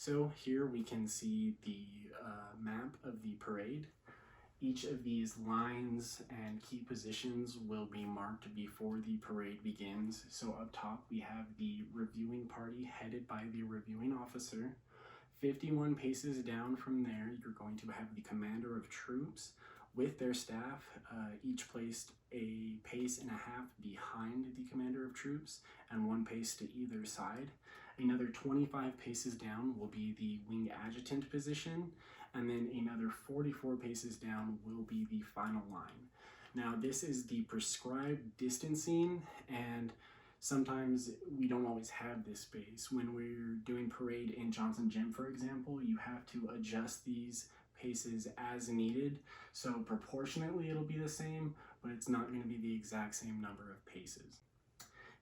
So here we can see the map of the parade. Each of these lines and key positions will be marked before the parade begins. So up top we have the reviewing party headed by the reviewing officer. 51 paces down from there, you're going to have the commander of troops with their staff, each placed a pace and a half behind the commander of troops and 1 pace to either side. Another 25 paces down will be the wing adjutant position, and then another 44 paces down will be the final line. Now this is the prescribed distancing, and sometimes we don't always have this space. When we're doing parade in Johnson Gym, for example, you have to adjust these paces as needed. So proportionately it'll be the same, but it's not going to be the exact same number of paces.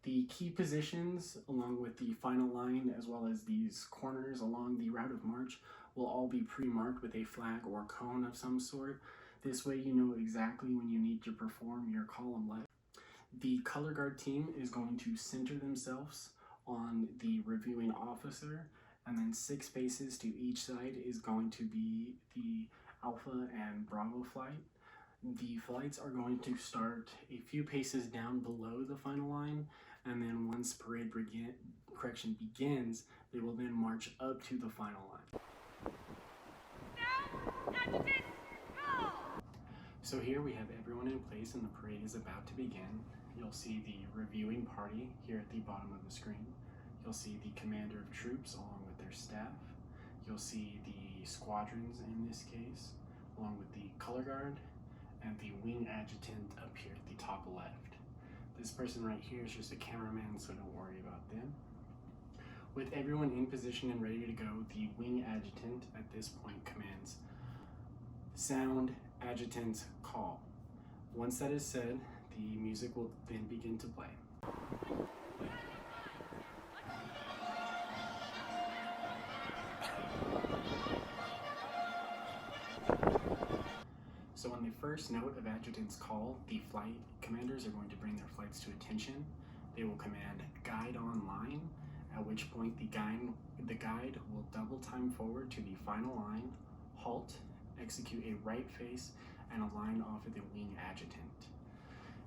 The key positions, along with the final line, as well as these corners along the route of march, will all be pre-marked with a flag or cone of some sort. This way you know exactly when you need to perform your column left. The color guard team is going to center themselves on the reviewing officer, and then 6 paces to each side is going to be the Alpha and Bravo flight. The flights are going to start a few paces down below the final line, and then once parade begins, they will then march up to the final line. So here we have everyone in place and the parade is about to begin. You'll see the reviewing party here at the bottom of the screen. You'll see the commander of troops along with their staff. You'll see the squadrons in this case, along with the color guard and the wing adjutant up here at the top left. This person right here is just a cameraman, so don't worry about them. With everyone in position and ready to go, the wing adjutant at this point commands sound adjutant call. Once that is said, the music will then begin to play. So on the first note of adjutant's call, the flight commanders are going to bring their flights to attention. They will command guide online, at which point the guide will double time forward to the final line, halt, execute a right face, and a line off of the wing adjutant.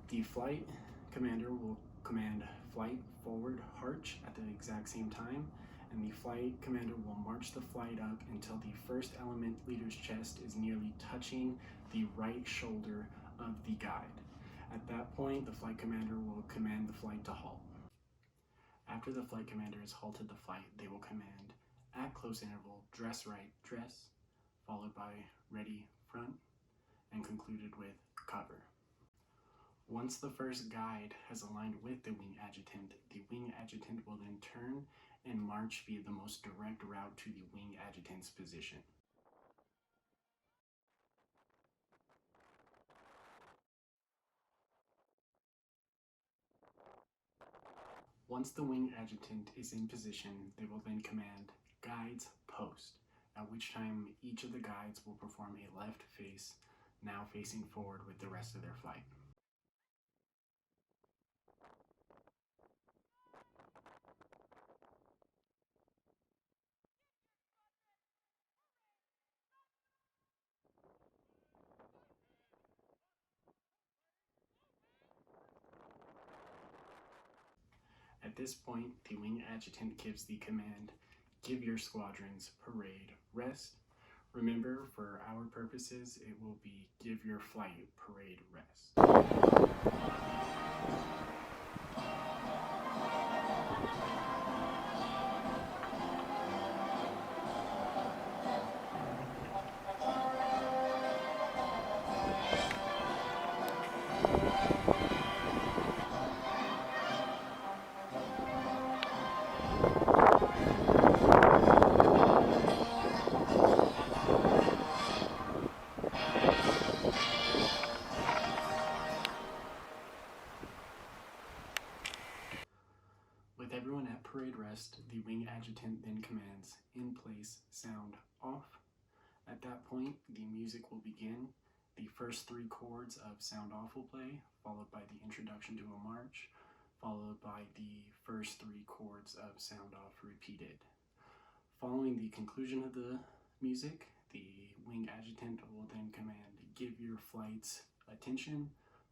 The flight commander will command flight forward arch at the exact same time, and the flight commander will march the flight up until the first element leader's chest is nearly touching the right shoulder of the guide. At that point, the flight commander will command the flight to halt. After the flight commander has halted the flight, they will command at close interval, dress right, dress, followed by ready, front, and concluded with cover. Once the first guide has aligned with the wing adjutant will then turn and march via the most direct route to the wing adjutant's position. Once the wing adjutant is in position, they will then command guides post, at which time each of the guides will perform a left face, now facing forward with the rest of their flight. At this point, the wing adjutant gives the command, give your squadrons parade rest. Remember, for our purposes, it will be give your flight parade rest. With everyone at parade rest, the wing adjutant then commands in place, sound off. At that point, the music will begin. The first 3 chords of sound off will play, followed by the introduction to a march, followed by the first 3 chords of sound off repeated. Following the conclusion of the music, the wing adjutant will then command, "Give your flights attention,"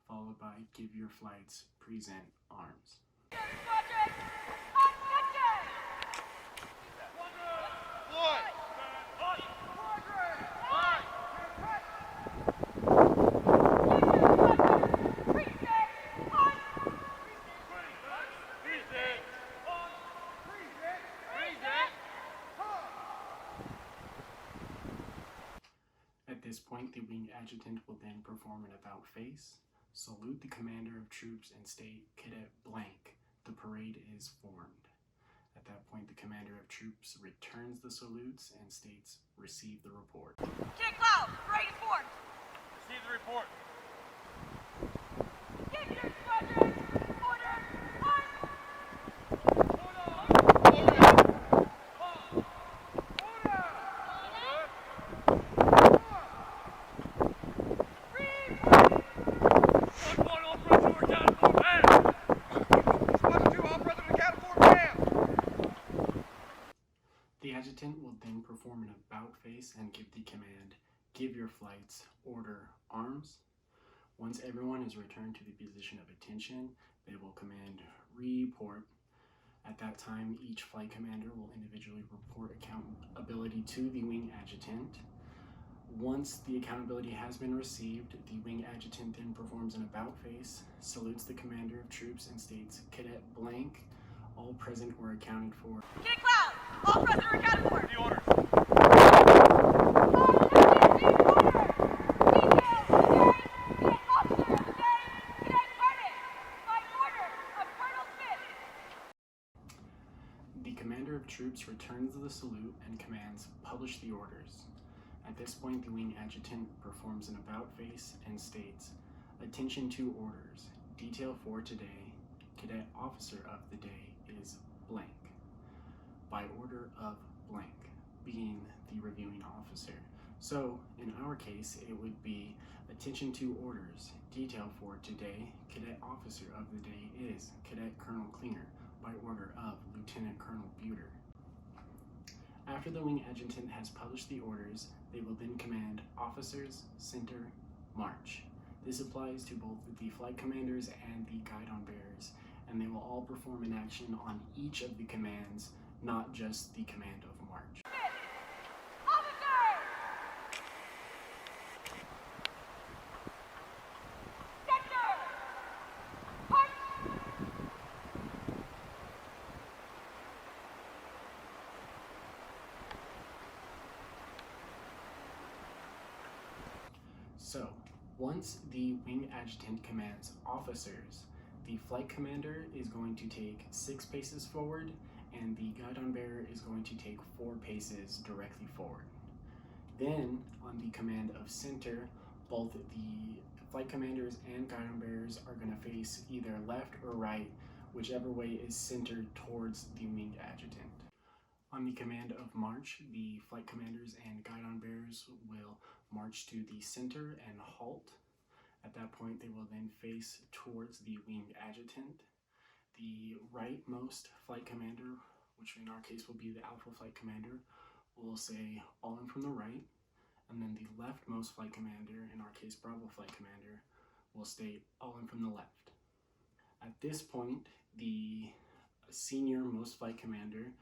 followed by, "Give your flights present arms." At this point, the wing adjutant will then perform an about face, salute the commander of troops, and state, "Cadet blank, the parade is formed." At that point, the commander of troops returns the salutes and states, "Receive the report." Kick loud! Parade is formed! Receive the report. Give your squadron order! March! The adjutant will then perform an about face and give the command, "Give your flights order arms." Once everyone is returned to the position of attention, they will command, "Report." At that time, each flight commander will individually report accountability to the wing adjutant. Once the accountability has been received, the wing adjutant then performs an about face, salutes the commander of troops, and states, "Cadet blank, all present were accounted for." Kick loud! All present are accounted for! The orders. The commander of troops returns the salute and commands, "Publish the orders." At this point, the wing adjutant performs an about face and states, "Attention to orders. Detail for today, cadet officer of the day is blank. By order of blank," being the reviewing officer. So, in our case, it would be, "Attention to orders. Detail for today, cadet officer of the day is Cadet Colonel Klinger, by order of Lieutenant Colonel Buter." After the wing adjutant has published the orders, they will then command, "Officers, center, march." This applies to both the flight commanders and the guidon bearers, and they will all perform an action on each of the commands, not just the command of march. So, once the wing adjutant commands "Officers," the flight commander is going to take 6 paces forward, and the guidon bearer is going to take 4 paces directly forward. Then, on the command of "Center," both the flight commanders and guidon bearers are going to face either left or right, whichever way is centered towards the wing adjutant. On the command of "March," the flight commanders and guidon bearers will march to the center and halt. At that point, they will then face towards the wing adjutant. The rightmost flight commander, which in our case will be the Alpha flight commander, will say, "All in from the right," and then the leftmost flight commander, in our case Bravo flight commander, will state, "All in from the left." At this point, the senior most flight commander,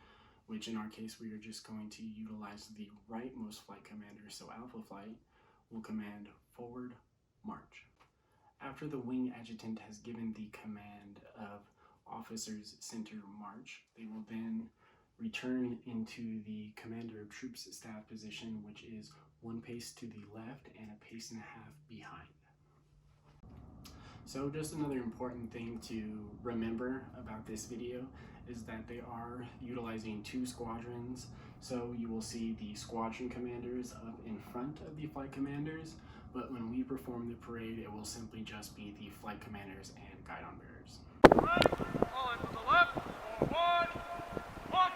which in our case we are just going to utilize the rightmost flight commander, so Alpha flight, will command, "Forward, march." After the wing adjutant has given the command of "Officers, center, march," they will then return into the commander of troops staff position, which is 1 pace to the left and a pace and a half behind. So just another important thing to remember about this video is that they are utilizing 2 squadrons. So you will see the squadron commanders up in front of the flight commanders, but when we perform the parade, it will simply just be the flight commanders and guidon bearers. Right, all in from the left, forward, march!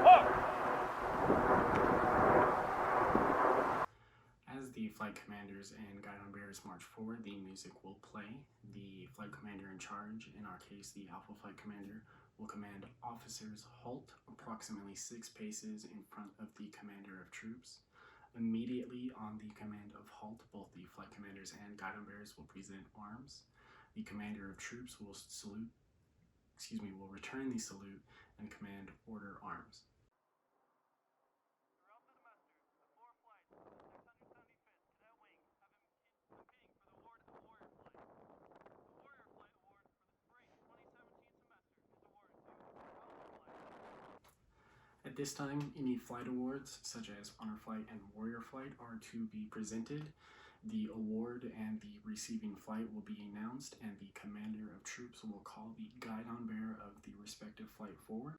Halt! commanders and guide on bearers march forward, the music will play. The flight commander in charge, in our case the Alpha Flight Commander, will command officers halt approximately 6 paces in front of the commander of troops. Immediately on the command of halt, both the flight commanders and guide on bearers will present arms. The commander of troops will return the salute and command order arms. Throughout the semester, the 4 flights of the 675th Cadet Wing have been competing for the award of Warrior Flight. The Warrior Flight Award for the spring 2017 semester is awarded to Alpha Flight. At this time, any flight awards, such as Honor Flight and Warrior Flight, are to be presented. The award and the receiving flight will be announced, and the commander of troops will call the guide on bearer of the respective flight forward.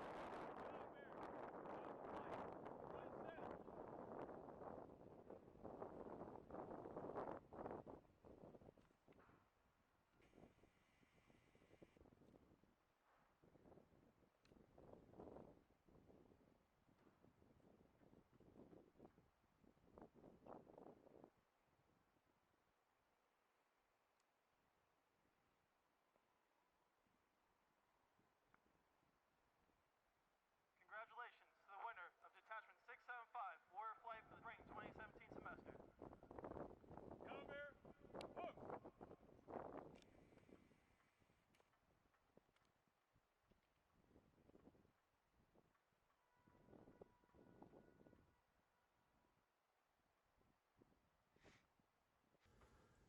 Congratulations to the winner of Detachment 675 Warrior Flight for the spring 2017 semester. Come here. Hook.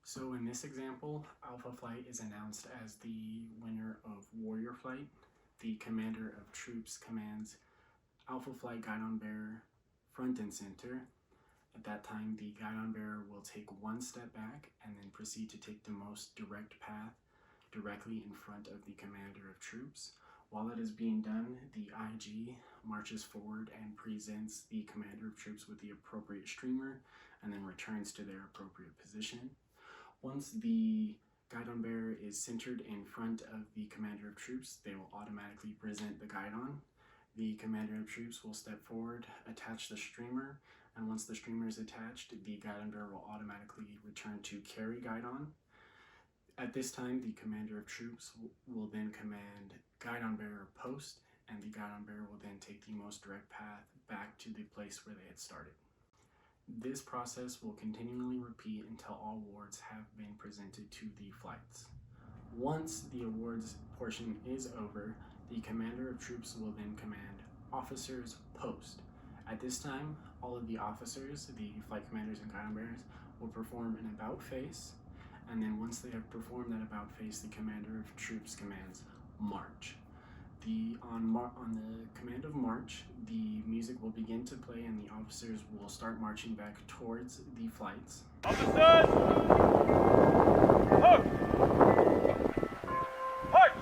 So in this example, Alpha Flight is announced as the winner of Warrior Flight. The commander of troops commands Alpha Flight guide on bearer front and center. At that time, the guide on bearer will take one step back and then proceed to take the most direct path directly in front of the commander of troops. While that is being done, the IG marches forward and presents the commander of troops with the appropriate streamer and then returns to their appropriate position. Once the guide on bearer is centered in front of the commander of troops, they will automatically present the guide on. The commander of troops will step forward, attach the streamer, and once the streamer is attached, the guide on bearer will automatically return to carry guide on. At this time, the commander of troops will then command guide on bearer post, and the guide on bearer will then take the most direct path back to the place where they had started. This process will continually repeat until all awards have been presented to the flights. Once the awards portion is over, the commander of troops will then command officers post. At this time, all of the officers, the flight commanders and guide on bearers, will perform an about face, and then once they have performed that about face, the commander of troops commands march. On the command of march, the music will begin to play and the officers will start marching back towards the flights. Understood. Hook. March.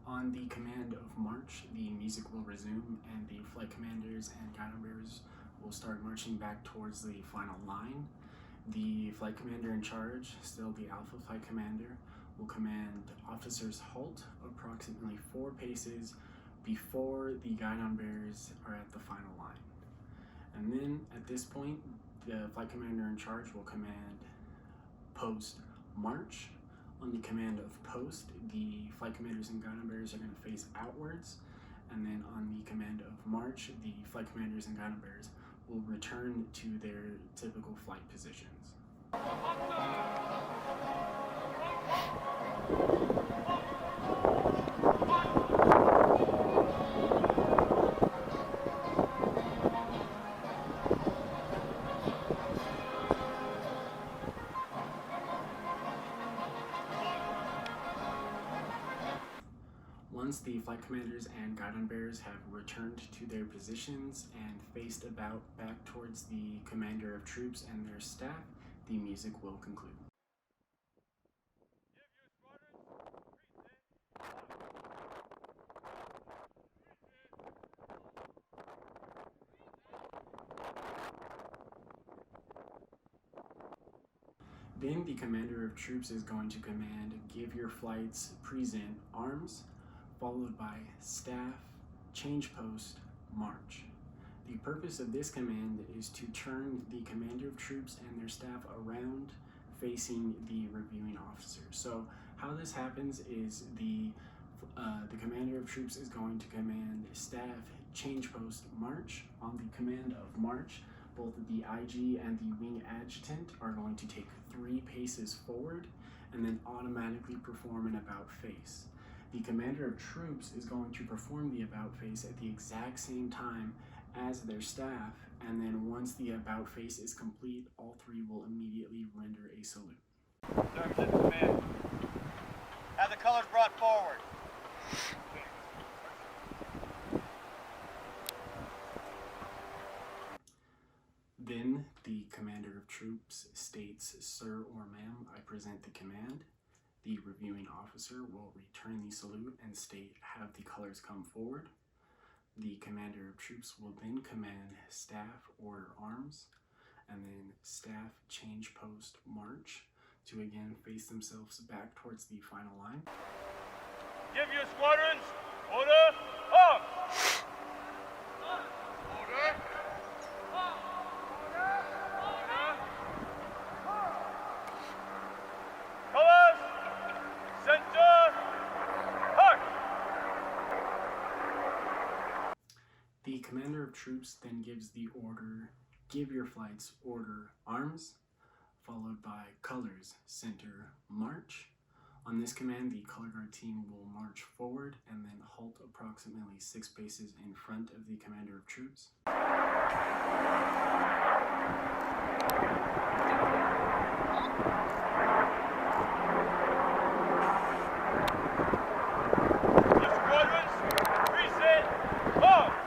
On the command of march, the music will resume and the flight commanders and guide on bearers will start marching back towards the final line. The flight commander in charge, still the Alpha Flight Commander, will command officers halt approximately 4 paces before the guide on bearers are at the final line. And then at this point, the flight commander in charge will command post march. On the command of post, the flight commanders and guide on bearers are going to face outwards. And then on the command of march, the flight commanders and guide on bearers will return to their typical flight positions. Once the flight commanders and guide on bearers have returned to their positions and faced about back towards the commander of troops and their staff, the music will conclude. Give your squadrons Then the commander of troops is going to command give your flights present arms, followed by staff, change post, march. The purpose of this command is to turn the commander of troops and their staff around facing the reviewing officer. So how this happens is the commander of troops is going to command staff change post march. On the command of march, both the IG and the wing adjutant are going to take 3 paces forward and then automatically perform an about face. The commander of troops is going to perform the about face at the exact same time as their staff, and then once the about face is complete, all 3 will immediately render a salute. Service at the command. Have the colors brought forward. Then the commander of troops states, "Sir or ma'am, I present the command." The reviewing officer will return the salute and state, "Have the colors come forward." The commander of troops will then command staff order arms, and then staff change post march to again face themselves back towards the final line. Give your squadrons order, arms! Order! Colors, center, march! The commander of troops then gives the order, "Give your flights order arms," followed by colors, center, march. On this command, the color guard team will march forward and then halt approximately 6 paces in front of the commander of troops. Your squadrons, reset, arms!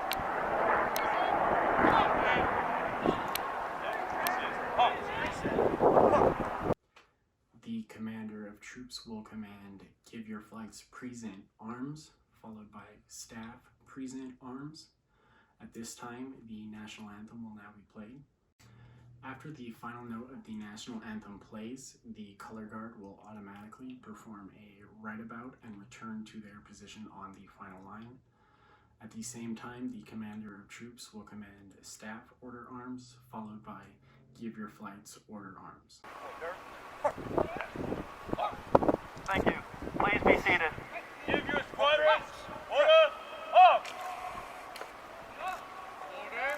The commander of troops will command, "Give your flights present arms," followed by staff present arms. At this time, the national anthem will now be played. After the final note of the national anthem plays, the color guard will automatically perform a right about and return to their position on the final line. At the same time, the commander of troops will command staff order arms, followed by "Give your flights order arms." Thank you. Please be seated. Give your squadrons order, arms! Order!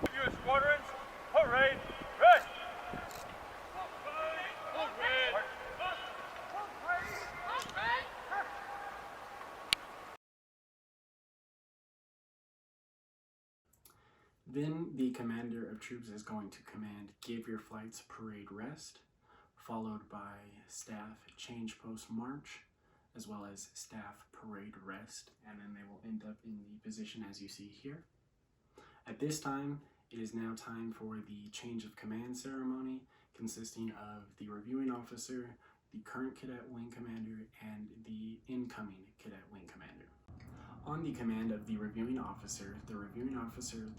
Give your squadrons parade rest! Then the commander of troops is going to command, "Give your flights parade rest," followed by staff change post march, as well as staff parade rest, and then they will end up in the position as you see here. At this time, it is now time for the change of command ceremony, consisting of the reviewing officer, the current cadet wing commander, and the incoming cadet wing commander. On the command of the reviewing officer, the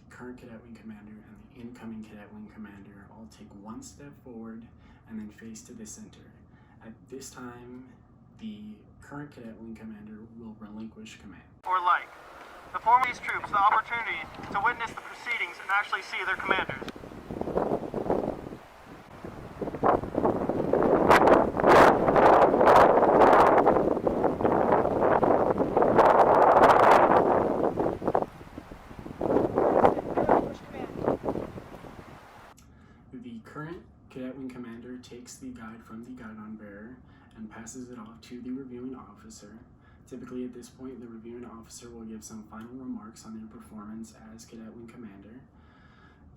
current cadet wing commander, and the incoming cadet wing commander all take 1 step forward and then face to the center. At this time, the current cadet wing commander will relinquish command. Or like. Afford these troops the opportunity to witness the proceedings and actually see their commanders. The current cadet wing commander takes the guide from the guidon bearer and passes it off to the reviewing officer. Typically at this point, the reviewing officer will give some final remarks on their performance as cadet wing commander.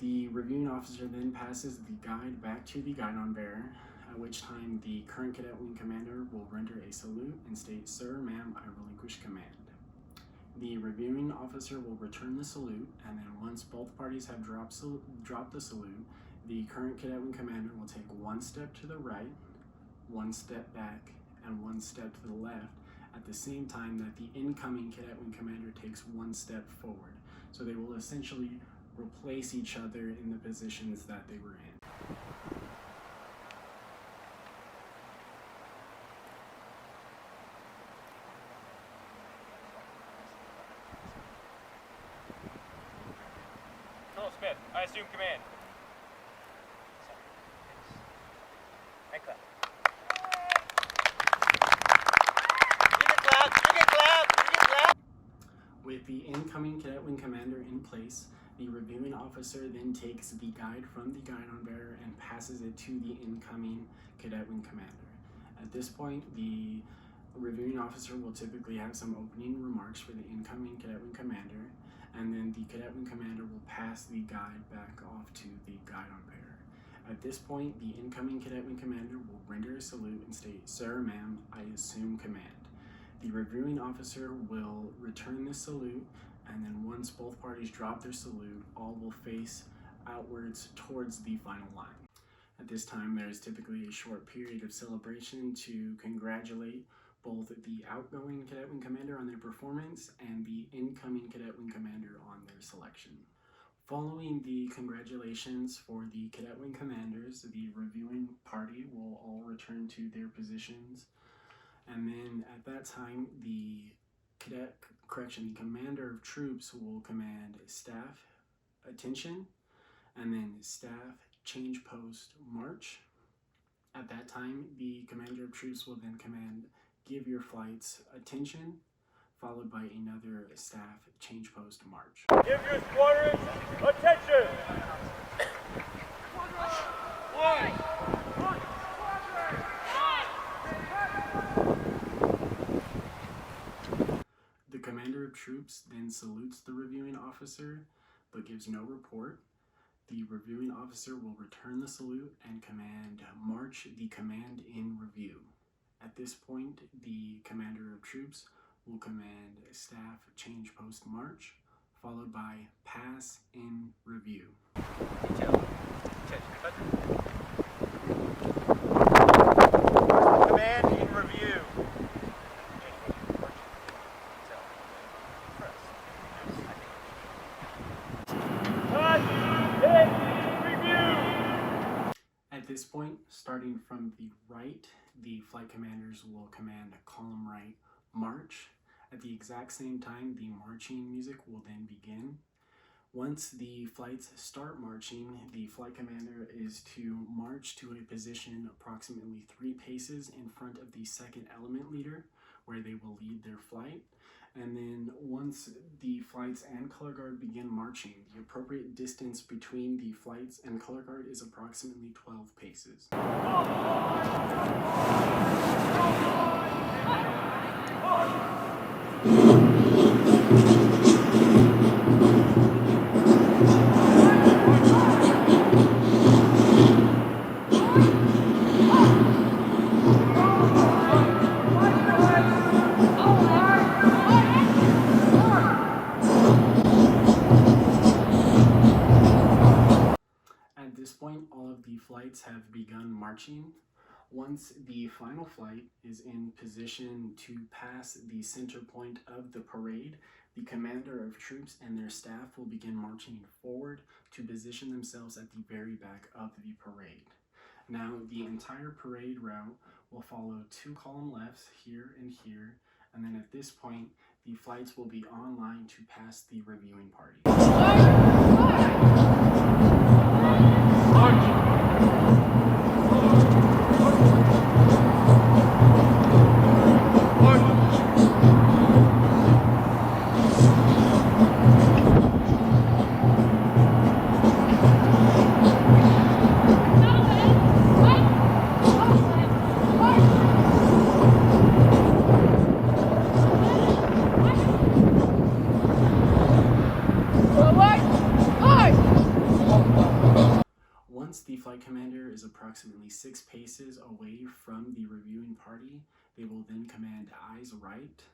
The reviewing officer then passes the guide back to the guidon bearer, at which time the current cadet wing commander will render a salute and state, "Sir, ma'am, I relinquish command." The reviewing officer will return the salute, and then once both parties have dropped the salute, the current cadet wing commander will take 1 step to the right, 1 step back, and 1 step to the left, at the same time that the incoming cadet wing commander takes one step forward. So they will essentially replace each other in the positions that they were in. Colonel Smith, I assume command. And clap. You can clap, you can clap, you can clap. With the incoming cadet wing commander in place, the reviewing officer then takes the guide from the guidon bearer and passes it to the incoming cadet wing commander. At this point, the reviewing officer will typically have some opening remarks for the incoming cadet wing commander, and then the cadet wing commander will pass the guide back off to the guidon bearer. At this point, the incoming cadet wing commander will render a salute and state, "Sir, ma'am, I assume command." The reviewing officer will return the salute, and then once both parties drop their salute, all will face outwards towards the final line. At this time, there is typically a short period of celebration to congratulate both the outgoing cadet wing commander on their performance and the incoming cadet wing commander on their selection. Following the congratulations for the cadet wing commanders, the reviewing party will all return to their positions, and then at that time, the commander of troops will command staff attention, and then staff change post march. At that time, the commander of troops will then command give your flights attention, followed by another staff change post march. Give your squadrons attention! The commander of troops then salutes the reviewing officer, but gives no report. The reviewing officer will return the salute and command march the command in review. At this point, the commander of troops will command staff change post march, followed by pass in review. Detail. Attention. Command in review. At this point, starting from the right, the flight commanders will command column right march. At the exact same time, the marching music will then begin. Once the flights start marching, the flight commander is to march to a position approximately 3 paces in front of the second element leader, where they will lead their flight. And then once the flights and color guard begin marching, the appropriate distance between the flights and color guard is approximately 12 paces. At this point, all of the flights have begun marching. Once the final flight is in position to pass the center point of the parade, the commander of troops and their staff will begin marching forward to position themselves at the very back of the parade. Now, the entire parade route will follow 2 column lefts here and here, and then at this point, the flights will be online to pass the reviewing party. Once the flight commander is approximately 6 paces away from the reviewing party, they will then command eyes right.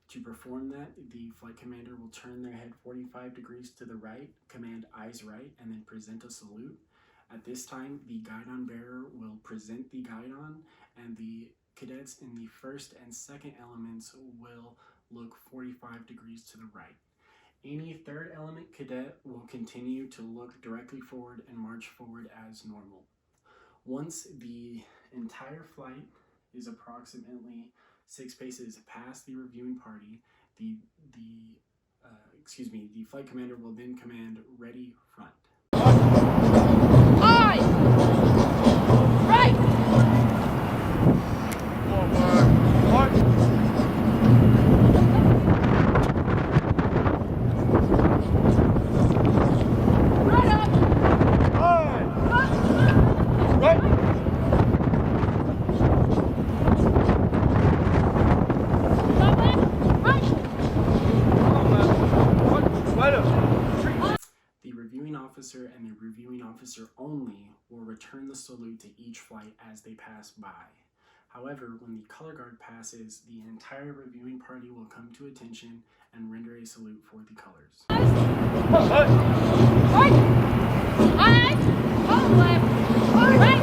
To perform that, the flight commander will turn their head 45 degrees to the right, command eyes right, and then present a salute. At this time, the guidon bearer will present the guidon, and the cadets in the first and second elements will look 45 degrees to the right. Any third element cadet will continue to look directly forward and march forward as normal. Once the entire flight is approximately 6 paces past the reviewing party, the flight commander will then command ready front. Aye! Right! Right up! The reviewing officer and the reviewing officer only will return the salute to each flight as they pass by. However, when the color guard passes, the entire reviewing party will come to attention and render a salute for the colors. Right! Aye! Hold left! Right!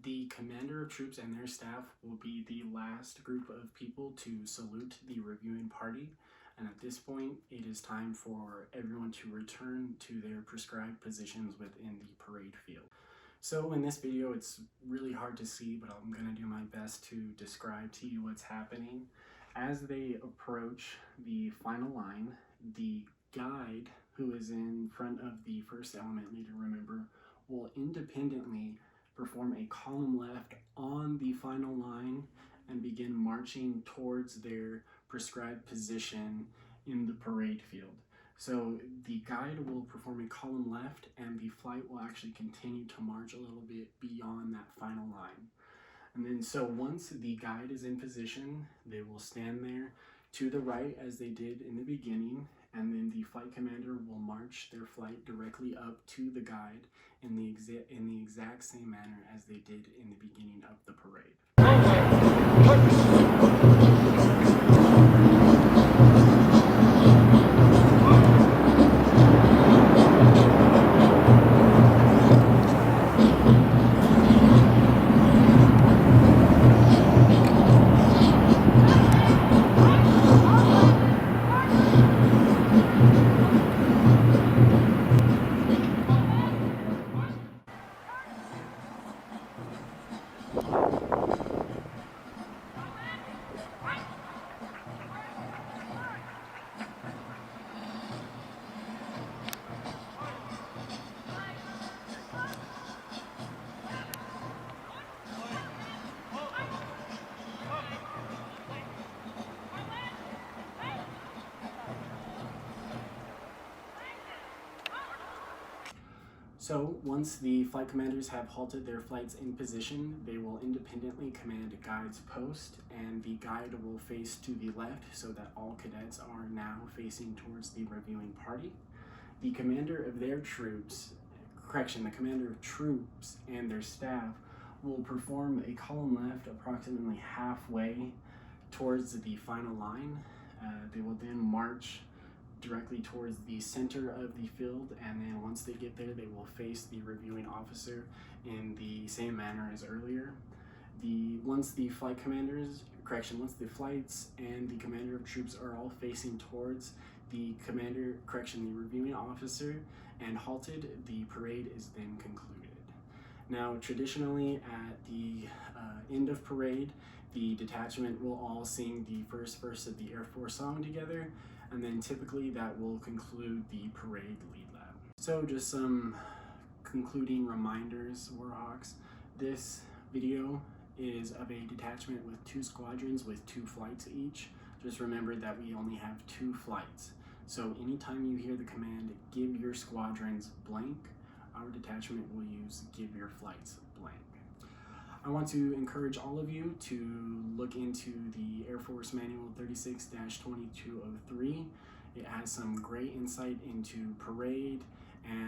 The commander of troops and their staff will be the last group of people to salute the reviewing party, and at this point it is time for everyone to return to their prescribed positions within the parade field. So in this video it's really hard to see, but I'm going to do my best to describe to you what's happening. As they approach the final line, the guide, who is in front of the first element leader, remember, will independently perform a column left on the final line and begin marching towards their prescribed position in the parade field. So the guide will perform a column left and the flight will actually continue to march a little bit beyond that final line. And then so once the guide is in position, they will stand there to the right as they did in the beginning, and then the flight commander will march their flight directly up to the guide in the exact same manner as they did in the beginning of the parade. So once the flight commanders have halted their flights in position, they will independently command guides post, and the guide will face to the left so that all cadets are now facing towards the reviewing party. The commander of troops and their staff will perform a column left approximately halfway towards the final line. They will then march directly towards the center of the field, and then once they get there, they will face the reviewing officer in the same manner as earlier. Once the flights and the commander of troops are all facing towards the reviewing officer and halted, the parade is then concluded. Now, traditionally at the end of parade, the detachment will all sing the first verse of the Air Force song together, and then typically that will conclude the parade lead lap. So just some concluding reminders, Warhawks. This video is of a detachment with 2 squadrons with 2 flights each. Just remember that we only have 2 flights. So anytime you hear the command, give your squadrons blank, our detachment will use Give Your Flights Blank. I want to encourage all of you to look into the Air Force Manual 36-2203. It has some great insight into parade,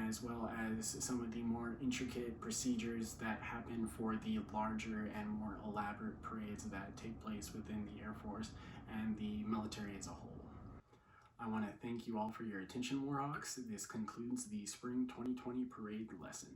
as well as some of the more intricate procedures that happen for the larger and more elaborate parades that take place within the Air Force and the military as a whole. I want to thank you all for your attention, Warhawks. This concludes the Spring 2020 Parade lesson.